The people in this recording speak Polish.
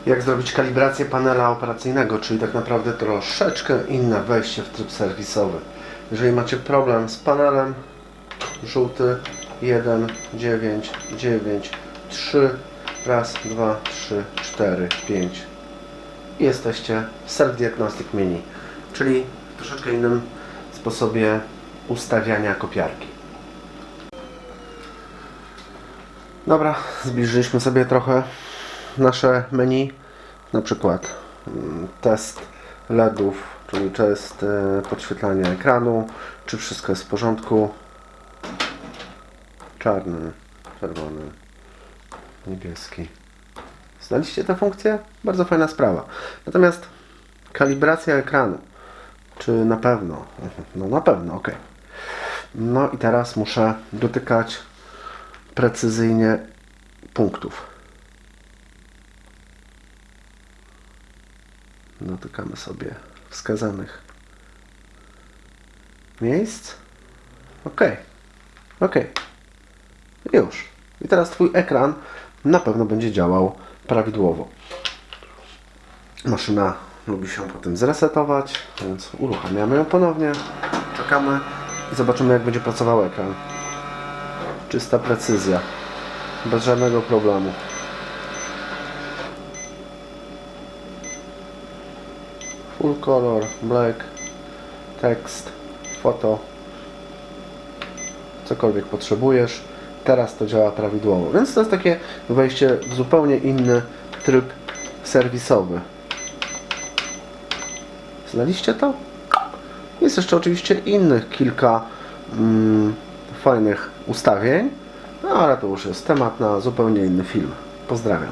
jak zrobić kalibrację panela operacyjnego, czyli tak naprawdę troszeczkę inne wejście w tryb serwisowy. Jeżeli macie problem z panelem, żółty 1, 9, 9, 3, raz, 2, 3, 4, 5 i jesteście w Self Diagnostic Mini, czyli w troszeczkę innym sposobie ustawiania kopiarki. Dobra, zbliżyliśmy sobie trochę nasze menu, na przykład test LEDów, czyli test podświetlania ekranu, czy wszystko jest w porządku. Czarny, czerwony, niebieski. Znaliście tę funkcję? Bardzo fajna sprawa. Natomiast kalibracja ekranu, czy na pewno? No na pewno, ok. No i teraz muszę dotykać precyzyjnie punktów. Dotykamy sobie wskazanych miejsc. Ok. Ok. Już. I teraz Twój ekran na pewno będzie działał prawidłowo. Maszyna lubi się potem zresetować, więc uruchamiamy ją ponownie. Czekamy i zobaczymy, jak będzie pracował ekran. Czysta precyzja. Bez żadnego problemu. Full color, black, tekst, foto. Cokolwiek potrzebujesz. Teraz to działa prawidłowo. Więc to jest takie wejście w zupełnie inny tryb serwisowy. Znaliście to? Jest jeszcze oczywiście innych kilka fajnych ustawień, no ale to już jest temat na zupełnie inny film. Pozdrawiam.